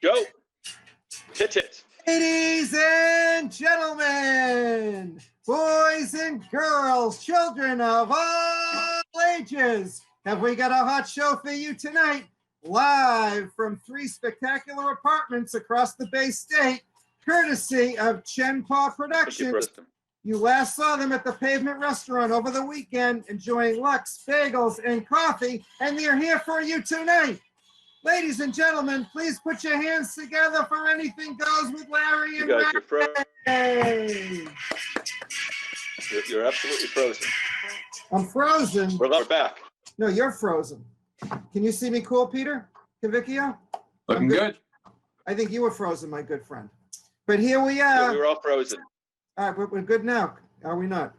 Go. Tit. Ladies and gentlemen, boys and girls, children of all ages, have we got a hot show for you tonight? Live from 3 spectacular apartments across the Bay State, courtesy of Chen Paw Productions. You last saw them at the Pavement Restaurant over the weekend, enjoying Lux, bagels, and coffee, and they're here for you tonight. Ladies and gentlemen, please put your hands together for Anything Goes with Larry and Ray. You're absolutely frozen. I'm frozen. We're back. No, you're frozen. Can you see me cool, Peter Cavicchio? Looking good. I think you were frozen, my good friend. But here we are. Yeah, we were all frozen. All right, we're good now, are we not?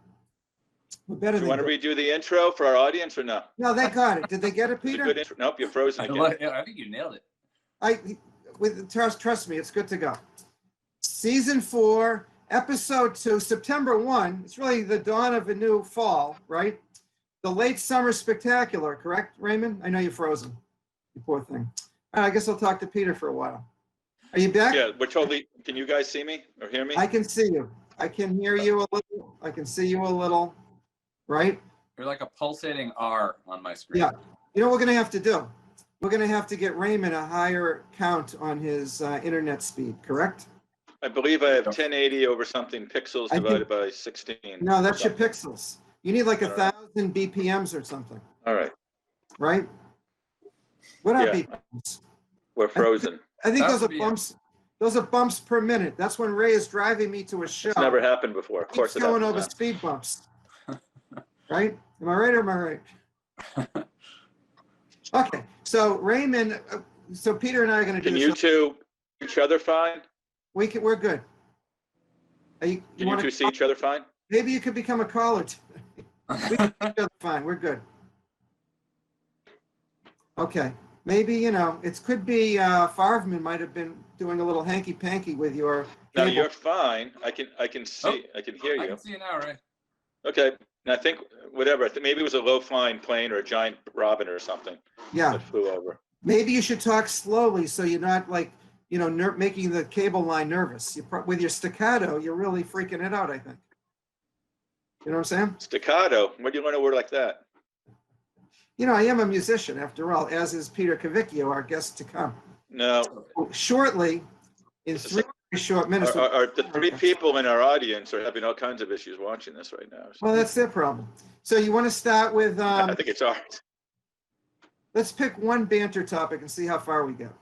We're better than you want to redo the intro for our audience or no? No, they got it. Did they get it, Peter? Good intro. Nope, you're frozen again. I think you nailed it. Trust me, it's good to go. Season 4, episode 2, September 1. It's really the dawn of a new fall, right? The late summer spectacular, correct, Raymond? I know you're frozen. You poor thing. All right, I guess I'll talk to Peter for a while. Are you back? Yeah, we're totally. Can you guys see me or hear me? I can see you. I can hear you a little. I can see you a little. Right? You're like a pulsating R on my screen. Yeah. You know what we're going to have to do? We're going to have to get Raymond a higher count on his internet speed, correct? I believe I have 1080 over something pixels divided by 16. No, that's your pixels. You need like 1,000 BPMs or something. All right. Right? What are BPMs? We're frozen. I think those are bumps. Those are bumps per minute. That's when Ray is driving me to a show. It's never happened before. Of course, it's going over speed bumps. Right? Am I right or am I right? Okay. So Raymond, so Peter and I are going to do. Can you two each other fine? We're good. Can you two see each other fine? Maybe you could become a caller. We can see each other fine. We're good. Okay. Maybe, it could be Farvman might have been doing a little hanky-panky with your No, you're fine. I can see. I can hear you. I can see you now, Ray. Okay. And I think whatever. Maybe it was a low-flying plane or a giant robin or something. Yeah. That flew over. Maybe you should talk slowly so you're not like, making the cable line nervous. With your staccato, you're really freaking it out, I think. You know what I'm saying? Staccato? Where do you learn a word like that? I am a musician, after all, as is Peter Cavicchio, our guest to come. No. Shortly, in 3 short minutes. The 3 people in our audience are having all kinds of issues watching this right now. Well, that's their problem. So you want to start with... I think it's ours. Let's pick one banter topic and see how far we get.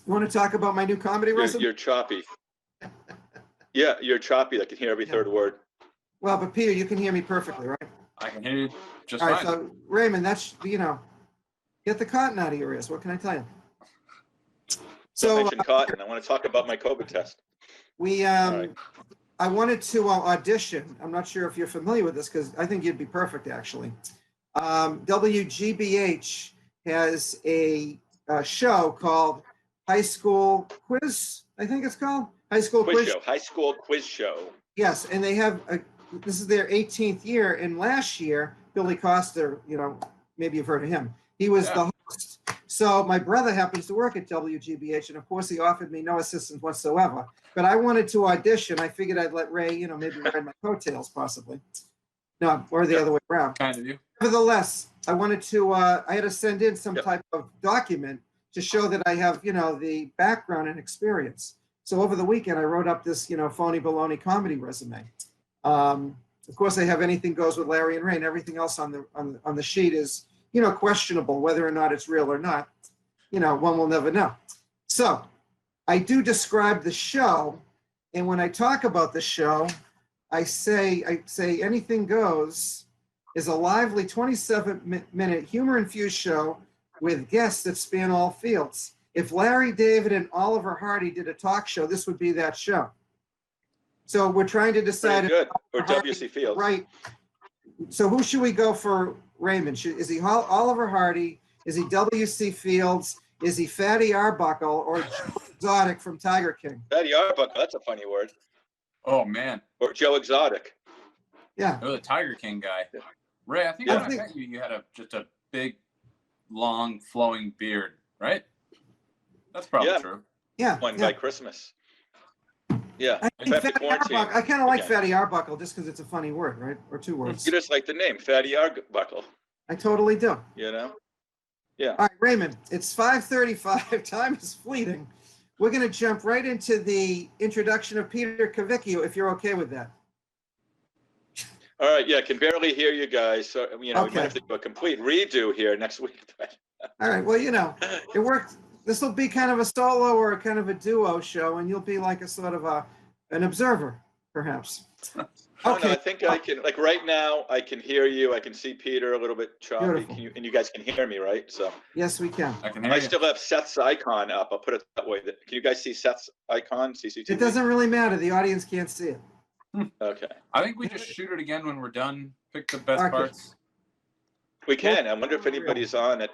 You want to talk about my new comedy recipe? You're choppy. Yeah, you're choppy. I can hear every third word. Well, but Peter, you can hear me perfectly, right? I can hear you just fine. All right, fine. so Raymond, that's, get the cotton out of your ears. What can I tell you? So I mentioned cotton. I want to talk about my COVID test. I wanted to audition. I'm not sure if you're familiar with this because I think you'd be perfect, actually. WGBH has a show called High School Quiz, I think it's called. High School Quiz Show. High School Quiz Show. Yes, and they have, this is their 18th year, and last year, Billy Costa, maybe you've heard of him. He was the host. So my brother happens to work at WGBH, and of course he offered me no assistance whatsoever. But I wanted to audition. I figured I'd let Ray, maybe ride my coattails possibly. No, or the other way around. Kind of you. Nevertheless, I wanted to, I had to send in some type of document to show that I have, the background and experience. So over the weekend, I wrote up this, phony baloney comedy resume. Of course, I have Anything Goes with Larry and Ray, and everything else on the sheet is, questionable whether or not it's real or not. One will never know. So I do describe the show, and when I talk about the show, I say Anything Goes is a lively 27-minute humor-infused show with guests that span all fields. If Larry David and Oliver Hardy did a talk show, this would be that show. So we're trying to decide. Good. Or W.C. Fields. Right. So who should we go for, Raymond? Is he Oliver Hardy? Is he W.C. Fields? Is he Fatty Arbuckle or Joe Exotic from Tiger King? Fatty Arbuckle, that's a funny word. Oh, man. Or Joe Exotic. Yeah. Oh, the Tiger King guy. Ray, I think when I met you, you had just a big, long, flowing beard, right? That's probably Yeah. true. Yeah. One yeah. by Christmas. Yeah. I think After Fatty quarantine. Arbuckle, I kind of like again. Fatty Arbuckle just because it's a funny word, right? Or two words. You just like the name, Fatty Arbuckle, I totally do. you know? Yeah. All right, Raymond, it's 5:35. Time is fleeting. We're going to jump right into the introduction of Peter Cavicchio, if you're okay with that. All right. Yeah. I can barely hear you guys. So, we might Okay. have to do a complete redo here next week. All right. Well, it worked. This will be kind of a solo or a kind of a duo show, and you'll be like a sort of an observer, perhaps. No, Okay. I think I can, like right now, I can hear you. I can see Peter a little bit choppy. Beautiful. And you guys can hear me, right? So Yes, we can. I can and hear I you. still have Seth's icon up. I'll put it that way. Can you guys see Seth's icon, CCTV? It doesn't really matter. The audience can't see it. Okay. I think we just shoot it again when we're done. Pick the best Okay. parts. We can. I wonder if anybody's on at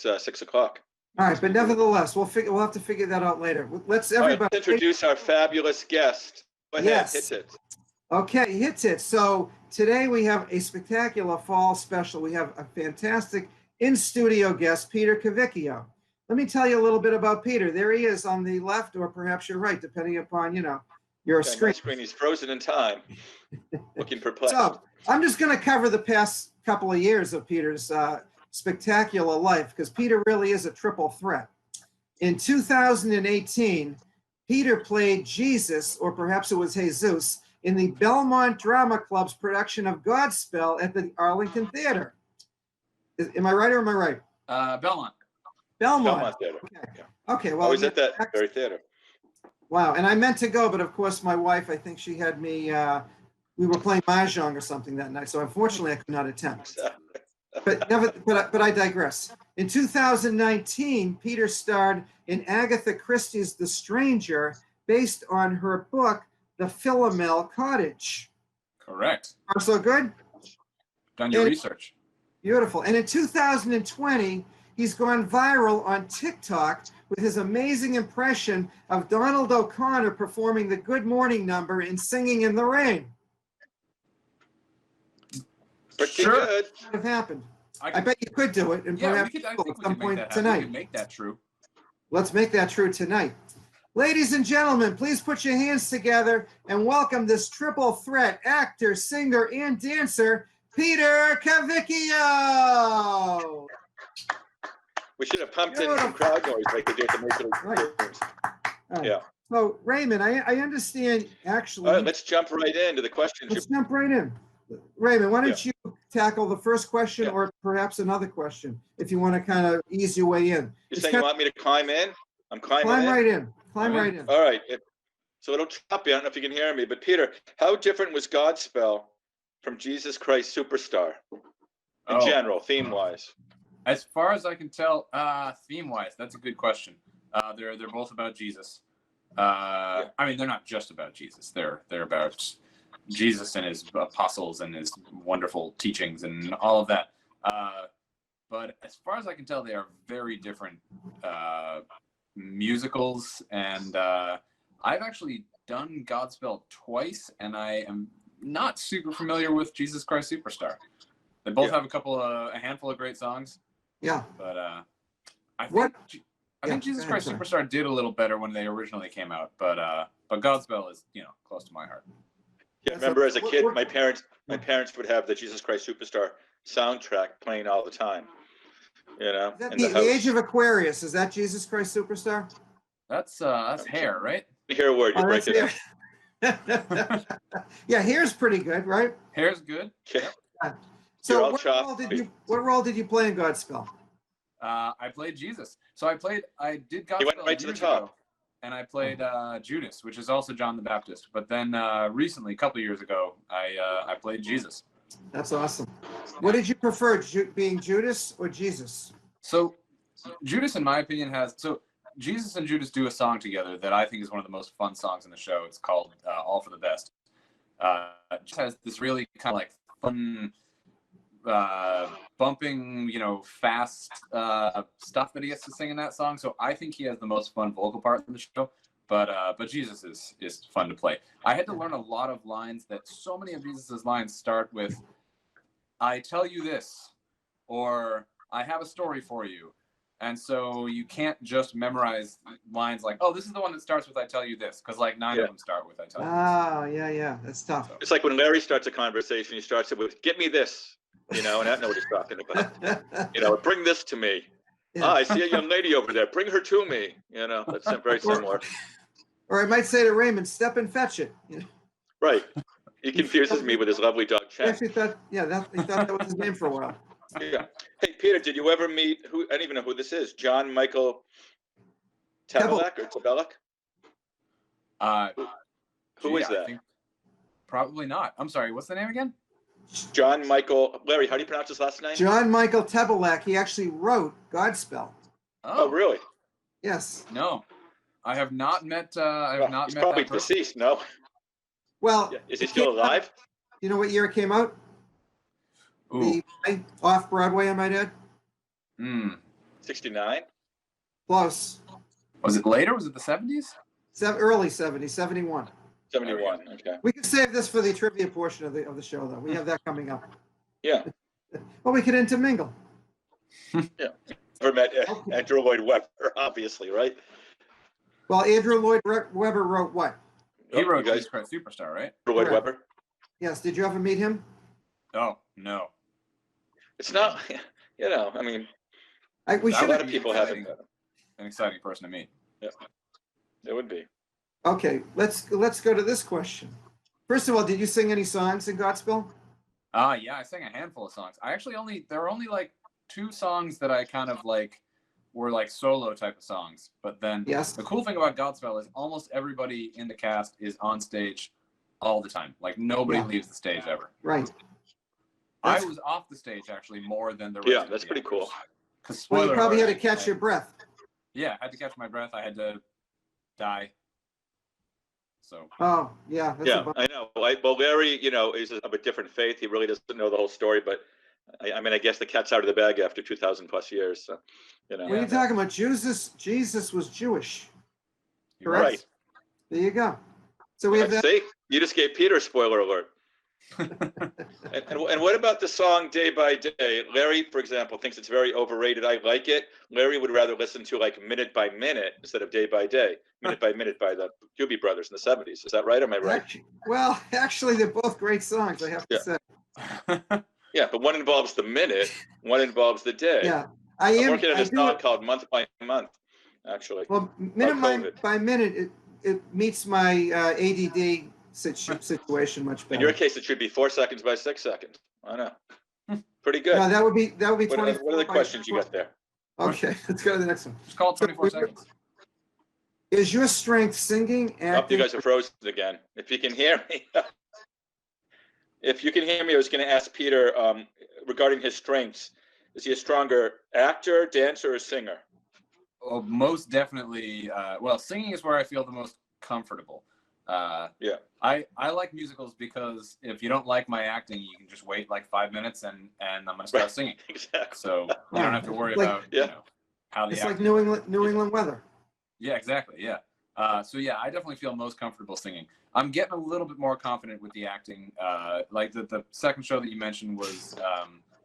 6 o'clock. All right, but nevertheless, we'll have to figure that out later. Let's All right, everybody let's introduce our fabulous guest. Go ahead, Yes. hit it. Okay, hits it. So today we have a spectacular fall special. We have a fantastic in-studio guest, Peter Cavicchio. Let me tell you a little bit about Peter. There he is on the left, or perhaps you're right, depending upon, your Okay, my screen. screen, he's frozen in time, looking perplexed. So I'm just going to cover the past couple of years of Peter's spectacular life, because Peter really is a triple threat. In 2018, Peter played Jesus, or perhaps it was Jesus, in the Belmont Drama Club's production of Godspell at the Arlington Theater. Am I right or am I right? Belmont. Belmont. Theater. Okay. Okay. Well, I was at that very theater. wow. And I meant to go, but of course, my wife, I think she had me. We were playing mahjong or something that night, so unfortunately, I could not attend. But I digress. In 2019, Peter starred in Agatha Christie's *The Stranger*, based on her book *The Philomel Cottage*. Correct. Are so good? Done your And- research. Beautiful. And in 2020, he's gone viral on TikTok with his amazing impression of Donald O'Connor performing the Good Morning number in Singing in the Rain. Pretty Sure. good. What have happened? I could- bet you could do it, and Yeah, perhaps I you will think at we some can make point that happen. We tonight. can make that true. Let's make that true tonight. Ladies and gentlemen, please put your hands together and welcome this triple threat actor, singer, and dancer, Peter Cavicchio. We should have pumped in some Beautiful. crowd noise like they do at the Major League Right. games. All right. Yeah. So, Raymond, I understand actually. All right, let's jump right into the questions. Let's jump right in. Raymond, why don't Yeah. you tackle the first question, Yeah. or perhaps another question, if you want to kind of ease your way in? You're It's saying kind you want me to climb in? I'm of- climbing climb in. right in. Climb I'm in. right in. All right. So it'll chop you. I don't know if you can hear me, but Peter, how different was Godspell from Jesus Christ Superstar in Oh. general, theme-wise? As far as I can tell, theme-wise, that's a good question. They're both about Jesus. I mean, they're not just about Jesus. They're about Jesus and his apostles and his wonderful teachings and all of that. But as far as I can tell, they are very different musicals. And I've actually done Godspell twice, and I am not super familiar with Jesus Christ Superstar. They both have a handful of great songs. Yeah. But I What- think Jesus go ahead, Christ sorry. Superstar did a little better when they originally came out. But Godspell is close to my heart. Yeah, Yeah, so remember as a kid, what- my parents would have the Jesus Christ Superstar soundtrack playing all the time. Is that in the the house. Age of Aquarius? Is that Jesus Christ Superstar? That's Hair, right? You hear a word, you Oh, break that's it up. Yeah, Hair's pretty good, right? Hair's good. Okay. So You're all what role did you play in Godspell? I played Jesus. So I did Godspell He went right to the years top. ago, and I played Judas, which is also John the Baptist. But then recently, a couple years ago, I played Jesus. That's awesome. What did you prefer, being Judas or Jesus? So Judas, in my opinion, Jesus and Judas do a song together that I think is one of the most fun songs in the show. It's called All for the Best. It just has this really kind of like fun, bumping, fast stuff that he gets to sing in that song. So I think he has the most fun vocal part in the show. But Jesus is fun to play. I had to learn a lot of lines that so many of Jesus's lines start with, "I tell you this," or "I have a story for you." And so you can't just memorize lines like, oh, this is the one that starts with "I tell you this," because like 9 of them start with "I tell you this." Oh, yeah. That's tough. It's like when Larry starts a conversation, he starts it with "Get me this," and I don't know what he's talking about. Bring this to me. Yeah. I see a young lady over there. Bring her to me. That's very similar. Or I might say to Raymond, "Step and fetch it." Right. He confuses me with his lovely dog, He Chen. actually thought, he thought that was his name for a while. Yeah. Hey, Peter, did you ever meet I don't even know who this is. John Michael Tabelak or Tabelak? Who is that? I think probably not. I'm sorry. What's the name again? John Michael. Larry, how do you pronounce his last name? John Michael Tabelak. He actually wrote Godspell. Oh, really? Yes. No, I have not met. He's probably deceased. No. Well, Is he still alive? You know what year it came out? Off Broadway, I might add. 69. Close. Was it later? Was it the 70s? Early 70s, 71. 71. Okay. We can save this for the trivia portion of the show, though. We have that coming up. Yeah. Well, we could intermingle. Yeah. Never met Andrew Lloyd Webber, obviously, right? Well, Andrew Lloyd Webber wrote what? He wrote Jesus Christ Superstar, right? Andrew Lloyd Webber. Yes. Did you ever meet him? Oh, no. It's not, I mean, We That should. a lot of people haven't. An exciting person to meet. Yeah. It would be. Okay, let's go to this question. First of all, did you sing any songs in Godspell? Yeah, I sang a handful of songs. There were only like 2 songs that I kind of like were like solo type of songs. But then the cool thing about Godspell is almost everybody in the cast is on stage all the time. Like nobody leaves the stage ever. Right. I was off the stage actually more than the rest. Yeah, that's pretty cool. Well, you probably had to catch your breath. Yeah, I had to catch my breath. I had to die. So. Oh, yeah. I know. Well, Larry, is of a different faith. He really doesn't know the whole story, but I guess the cat's out of the bag after 2,000 plus years. So, What are you talking about? Jesus was Jewish. Correct? Right. There you go. So we have that. See, you just gave Peter a spoiler alert. and what about the song "Day by Day"? Larry, for example, thinks it's very overrated. I like it. Larry would rather listen to like "Minute by Minute" instead of "Day by Day." "Minute by Minute" by the Doobie Brothers in the '70s. Is that right? Am I right? Actually, they're both great songs. I have to say. Yeah, but one involves the minute, one involves the day. Yeah, I'm working on a song called "Month by Month." Actually. Well, minute by minute, it meets my ADD situation much better. In your case, it should be 4 seconds by 6 seconds. I know. Pretty good. No, that would be 24. What are the questions you got there? Okay, let's go to the next one. Just call it 24 seconds. Is your strength singing, acting? You guys are frozen again. If you can hear me. I was going to ask Peter regarding his strengths. Is he a stronger actor, dancer, or singer? Well, most definitely. Singing is where I feel the most comfortable. I like musicals because if you don't like my acting, you can just wait like 5 minutes and I'm going to start singing. Exactly. So you don't have to worry about how the. It's like New England weather. Yeah, exactly. Yeah. I definitely feel most comfortable singing. I'm getting a little bit more confident with the acting. Like the second show that you mentioned was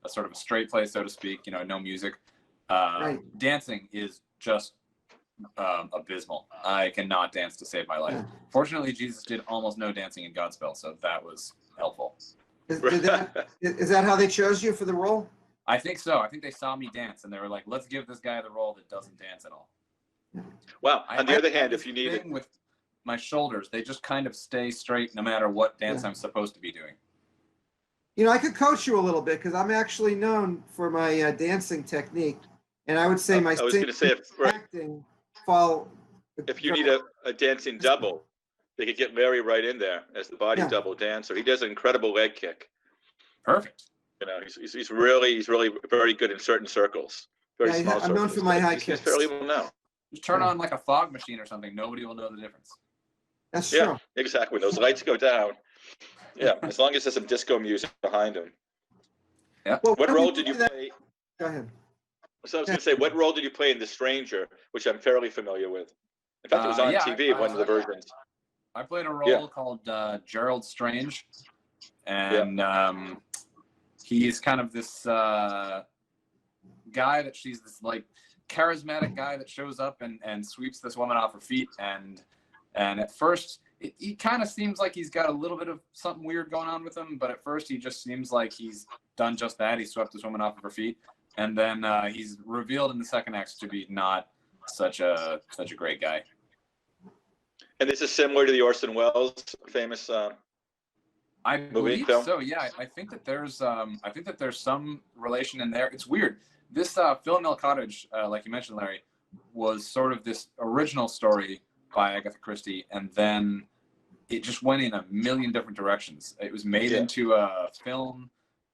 a sort of a straight play, so to speak. No music. Right. Dancing is just abysmal. I cannot dance to save my life. Yeah. Fortunately, Jesus did almost no dancing in Godspell, so that was helpful. Is that how they chose you for the role? I think so. I think they saw me dance and they were like, let's give this guy the role that doesn't dance at all. Well, on the other hand, if you need it with my shoulders, they just kind of stay straight no matter what dance I'm supposed to be doing. I could coach you a little bit because I'm actually known for my dancing technique, and I would say my acting fall. If you need a dancing double, they could get Larry right in there as the body double dancer. He does an incredible leg kick. Perfect. He's really very good in certain circles. Very small circles. I'm known for my high kicks. He's fairly well known. Just turn on like a fog machine or something. Nobody will know the difference. That's true. Yeah, exactly. When those lights go down. Yeah, as long as there's some disco music behind him. Yeah. Well, what role did you play? Go ahead. So I was going to say, what role did you play in The Stranger, which I'm fairly familiar with? In fact, it was on TV, one of the versions. I played a role called Gerald Strange, and he's kind of this guy that she's this like charismatic guy that shows up and sweeps this woman off her feet. And at first, he kind of seems like he's got a little bit of something weird going on with him. But at first, he just seems like he's done just that. He swept this woman off of her feet. And then he's revealed in the second act to be not such a great guy. And this is similar to the Orson Welles famous I movie believe film? so. Yeah, I think that there's some relation in there. It's weird. This Phil Mill Cottage, like you mentioned, Larry, was sort of this original story by Agatha Christie, and then it just went in a million different directions. It was made into a film.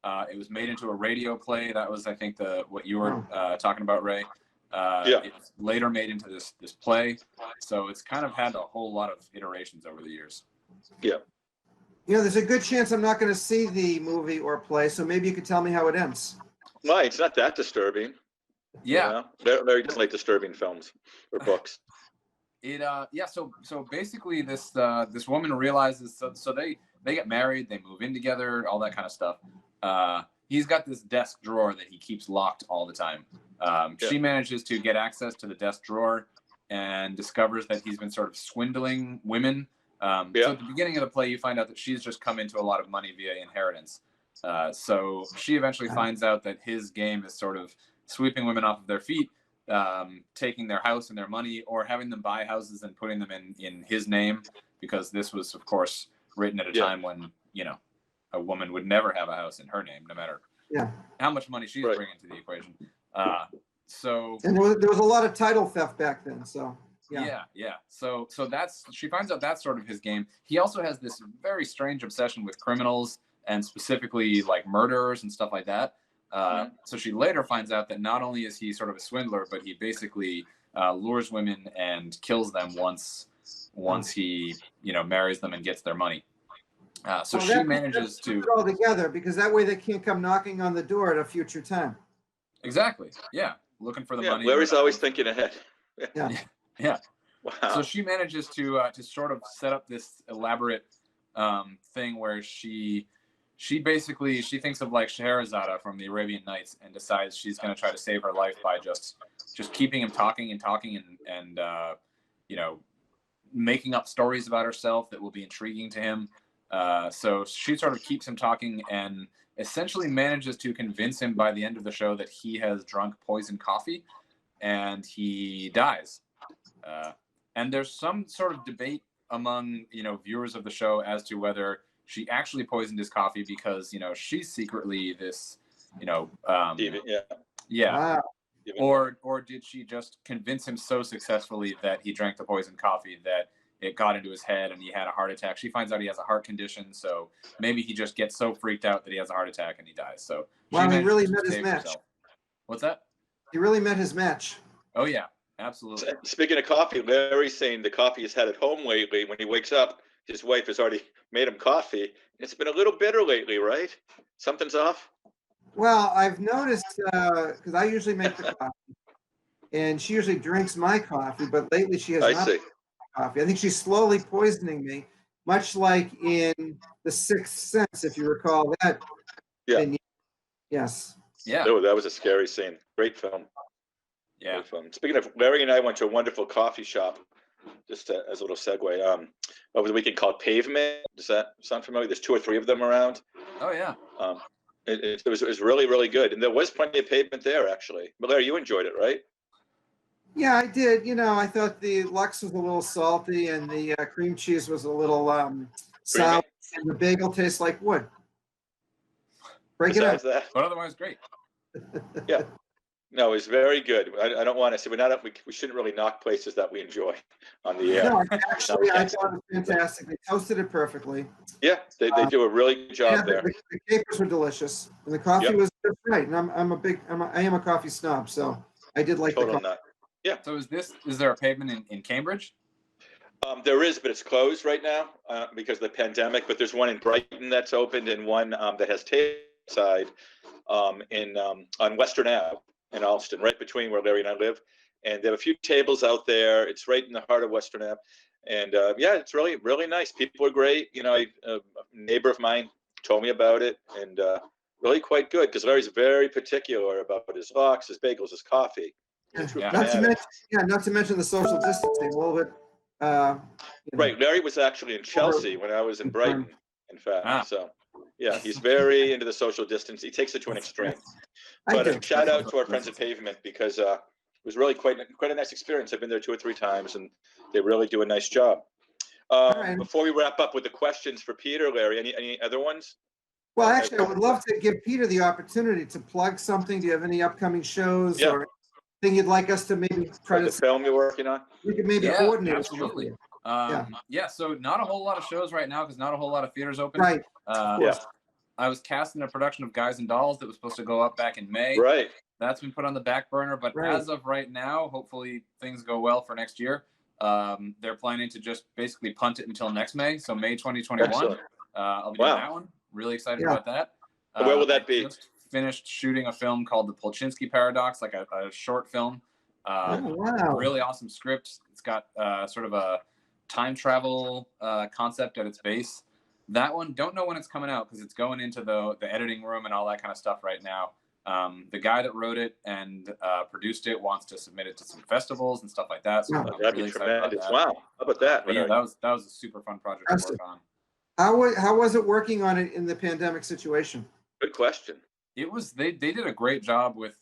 It was made into a radio play. That was, I think, what you were talking about, Ray. It was later made into this play. So it's kind of had a whole lot of iterations over the years. Yeah. You know, there's a good chance I'm not going to see the movie or play, so maybe you could tell me how it ends. No, it's not that disturbing. Yeah. Larry doesn't like disturbing films or books. So basically this woman realizes, so they get married, they move in together, all that kind of stuff. He's got this desk drawer that he keeps locked all the time. She manages to get access to the desk drawer and discovers that he's been sort of swindling women. So at the beginning of the play, you find out that she's just come into a lot of money via inheritance. So she eventually finds out that his game is sort of sweeping women off of their feet, taking their house and their money, or having them buy houses and putting them in his name, because this was, of course, written at a time when, a woman would never have a house in her name, no matter how much money she's bringing to the equation. And there was a lot of title theft back then, so. So she finds out that's sort of his game. He also has this very strange obsession with criminals, and specifically like murderers and stuff like that. So she later finds out that not only is he sort of a swindler, but he basically lures women and kills them once he marries them and gets their money. So she manages to put it all together, because that way they can't come knocking on the door at a future time. Exactly. Yeah, looking for the money. Larry's always thinking ahead. Yeah. Wow. So she manages to sort of set up this elaborate thing where she thinks of like Scheherazade from the Arabian Nights, and decides she's going to try to save her life by just keeping him talking and making up stories about herself that will be intriguing to him. So she sort of keeps him talking and essentially manages to convince him by the end of the show that he has drunk poison coffee, and he dies. And there's some sort of debate among viewers of the show as to whether she actually poisoned his coffee because she's secretly this Wow. or did she just convince him so successfully that he drank the poisoned coffee that it got into his head and he had a heart attack. She finds out he has a heart condition, so maybe he just gets so freaked out that he has a heart attack and he dies. So wow, he really met his match. Herself. What's that? He really met his match. Oh yeah, absolutely. Speaking of coffee, Larry's saying the coffee he's had at home lately, when he wakes up, his wife has already made him coffee. It's been a little bitter lately, right? Something's off? Well, I've noticed, because I usually make the coffee, and she usually drinks my coffee, but lately she has not drank my coffee. I think she's slowly poisoning me, much like in The Sixth Sense, if you recall that. Yeah. Yes. Yeah. Oh, that was a scary scene. Great film. Yeah. Great film. Speaking of, Larry and I went to a wonderful coffee shop, just as a little segue, over the weekend, called Pavement. Does that sound familiar? There's 2 or 3 of them around. Oh yeah. It was really, really good. And there was plenty of pavement there, actually. But Larry, you enjoyed it, right? Yeah, I did. I thought the Lux was a little salty, and the cream cheese was a little sour, and the bagel tastes like wood. Break Besides it up. that, But otherwise, great. yeah. No, it was very good. I don't want to say we shouldn't really knock places that we enjoy on the air. No, actually, I thought it was fantastic. They toasted it perfectly. Yeah, they do a really good job there. The capers were delicious, and the coffee was just right. And I am a coffee snob, so I did like the coffee. Nut. Yeah. So is there a pavement in Cambridge? There is, but it's closed right now because of the pandemic. But there's one in Brighton that's opened, and one that has tableside on Western Ave in Alston, right between where Larry and I live. And they have a few tables out there. It's right in the heart of Western Ave. And it's really, really nice. People are great. A neighbor of mine told me about it, and really quite good, because Larry's very particular about his lox, his bagels, his coffee. True Yeah. Not to fanatics. mention, not to mention the social distancing, a little bit. Right. Larry was actually in Chelsea when I was in Brighton, in fact. Ah. So, yeah, he's very into the social distance. He takes it to an extreme. I But do. shout out to our friends at Pavement because it was really quite a nice experience. I've been there 2 or 3 times, and they really do a nice job. right. Before we wrap up with the questions for Peter, Larry, any other ones? Well, actually, I would love to give Peter the opportunity to plug something. Do you have any upcoming shows Yeah. or anything you'd like us to maybe try Like the to film you're working on? we could maybe Yeah, coordinate? absolutely. Yeah. Yeah, so not a whole lot of shows right now because not a whole lot of theaters open. Right. Yeah. I was cast in a production of Guys and Dolls that was supposed to go up back in May. Right. That's been put on the back burner, but Right. as of right now, hopefully things go well for next year. They're planning to just basically punt it until next May, so May 2021. Excellent. I'll be doing Wow. that one. Really excited Yeah. about that. Where will that I be? just finished shooting a film called The Polchinski Paradox, like a short film. Oh, wow. Really awesome script. It's got sort of a time travel concept at its base. That one, don't know when it's coming out because it's going into the editing room and all that kind of stuff right now. The guy that wrote it and produced it wants to submit it to some festivals and stuff like that. So Wow. I'm That'd really be excited about tremendous. that. Wow. How about that? But yeah, that was a super fun project to work on. How was it working on it in the pandemic situation? Good question. It was they did a great job with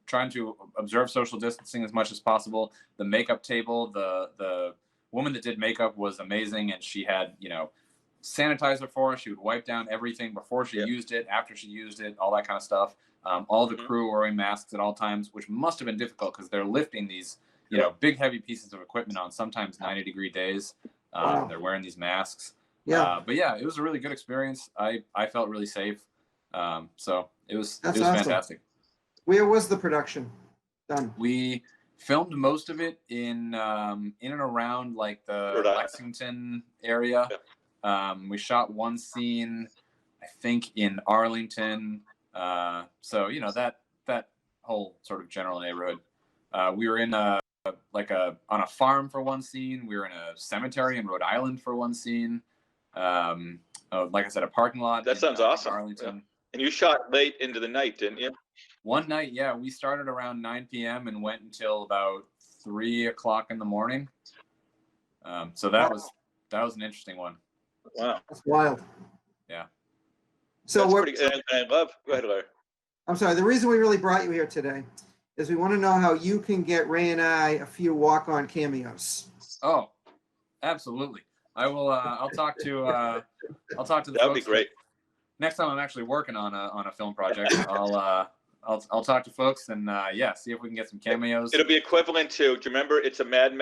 trying to observe social distancing as much as possible. The makeup table, the woman that did makeup was amazing, and she had sanitizer for us. She would wipe down everything before she used it, after she used it, all that kind of stuff. All the crew were wearing masks at all times, which must have been difficult because they're lifting these big heavy pieces of equipment on sometimes 90-degree days. Wow. They're wearing these masks. Yeah. But yeah, it was a really good experience. I felt really safe. So it was That's awesome. fantastic. Where was the production done? We filmed most of it in and around like the Lexington area. We shot one scene, I think, in Arlington. So that whole sort of general neighborhood. We were in on a farm for one scene. We were in a cemetery in Rhode Island for one scene. Like I said, a parking lot. That sounds awesome. Arlington. Yeah. And you shot late into the night, didn't you? One night, yeah, we started around 9 p.m. and went until about 3 o'clock in the morning. So that was an interesting one. Wow. That's wild. Yeah. So and I love. Go ahead, Larry. I'm sorry. The reason we really brought you here today is we want to know how you can get Ray and I a few walk-on cameos. Oh, absolutely. I will. I'll talk to the That would be folks great. Next time I'm actually working on a film project, I'll talk to folks and see if we can get some cameos. It'll be equivalent to. Do you remember? It's a mad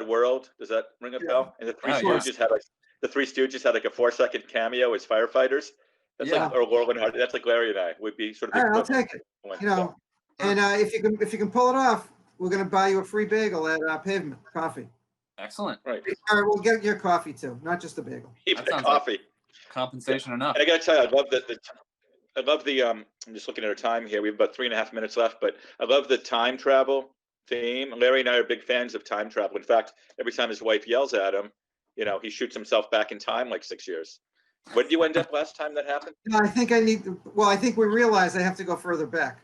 world. Does that ring a bell? And the Three Stooges had a 4-second cameo as firefighters. That's like, or Laurel and Hardy. That's like Larry and I would be sort of. All right, I'll take it. And if you can pull it off, we're going to buy you a free bagel at Pavement Coffee. Excellent. Right. All right, we'll get your coffee too, not just a bagel. Even the coffee. Like compensation enough. And I got to tell you, I love the. I'm just looking at our time here. We have about 3.5 minutes left, but I love the time travel theme. Larry and I are big fans of time travel. In fact, every time his wife yells at him, he shoots himself back in time like 6 years. What did you end up last time that happened? No, I think I think we realized I have to go further back.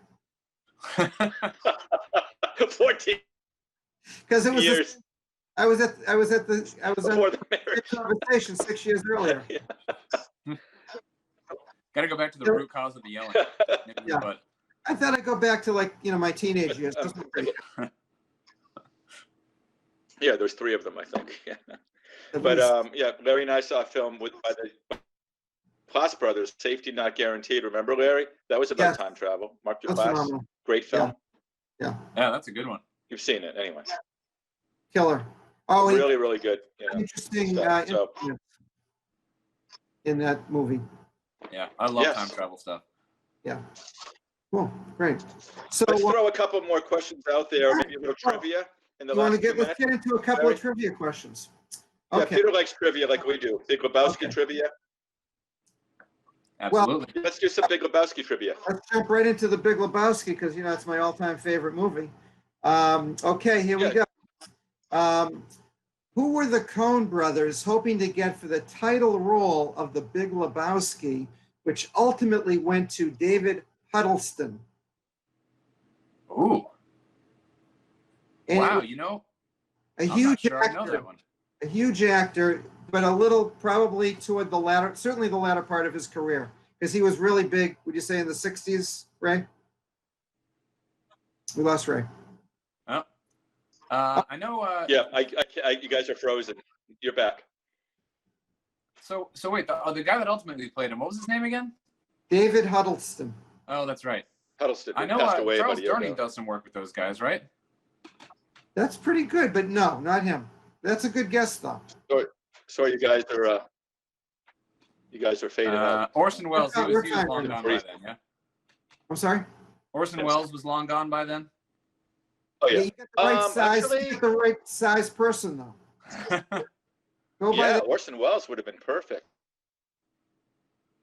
14 because it was years. I was at Before the the marriage. conversation 6 years earlier. Got to go back to the root cause of the yelling. Yeah. But I thought I'd go back to my teenage years. Yeah, there's 3 of them, I think. Yeah. But Larry and I saw a film by the Klaas brothers, Safety Not Guaranteed. Remember, Larry? That was about time travel. Mark Duplass. Great film. Yeah, that's a good one. You've seen it, anyway. Killer. Oh, really, really good. Interesting stuff, in that movie. Yeah, I love time travel stuff. Yeah. Cool. Great. So let's throw a couple more questions out there. Maybe a little trivia in the last 2 minutes. Let's get into a couple of trivia questions. Yeah, Peter likes trivia like we do. Big Lebowski trivia. Absolutely. Well, let's do some Big Lebowski trivia. Let's jump right into the Big Lebowski because it's my all-time favorite movie. Okay, here we go. Who were the Coen brothers hoping to get for the title role of the Big Lebowski, which ultimately went to David Huddleston? Ooh. And Wow, you know, a I'm not huge sure I know actor, that one. a huge actor, but a little probably toward the latter, certainly the latter part of his career, because he was really big. Would you say in the '60s, Ray? We lost Ray. Oh. I know. Yeah, you guys are frozen. You're back. So wait, the guy that ultimately played him, what was his name again? David Huddleston. Oh, that's right. Huddleston I know passed away Charles about a year Durning ago. does some work with those guys, right? That's pretty good, but no, not him. That's a good guess, though. Sorry, you guys are fading out. Orson Welles, he We're was fine, long we're gone by then, yeah? I'm sorry? Orson Yes. Welles was long gone by then? Oh Yeah, yeah. you get the right size. Actually, You get the right size person, though. Go by yeah, the. Orson Welles would have been perfect.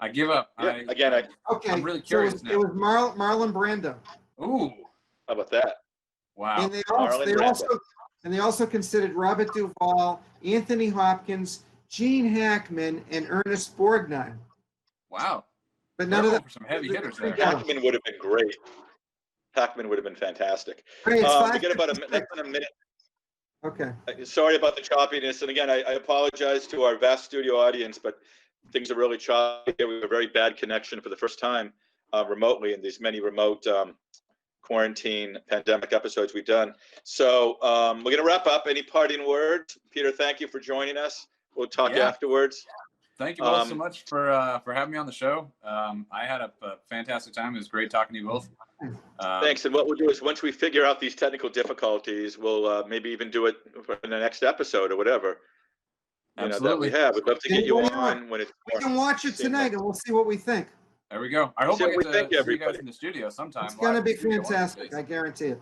I give up. Yeah, Okay. I'm really so curious it was Marlon Brando, Ooh, how about that? wow. and Marlon they also considered Robert Duvall, Anthony Hopkins, Gene Hackman, and Ernest Borgnine. Wow. But They're none of going them. for some heavy hitters there. Hackman would have been great. Hackman would have been fantastic. Great, it's We got about less than a minute. Okay. Sorry about the choppiness, and again, I apologize to our vast studio audience, but things are really choppy. We have a very bad connection for the first time remotely in these many remote quarantine pandemic episodes we've done. So we're going to wrap up. Any parting words? Peter, thank you for joining us. We'll talk afterwards. Thank you both so much for having me on the show. I had a fantastic time. It was great talking to you both. Thanks. And what we'll do is once we figure out these technical difficulties, we'll maybe even do it in the next episode or whatever. Absolutely. That we have. We'd love to get you on when it's We can watch it tonight, and we'll see what we think. There we go. I hope See I what we get think, to see you everybody. guys in the studio sometime. It's going to live be in the studio one of these fantastic. days. I guarantee it.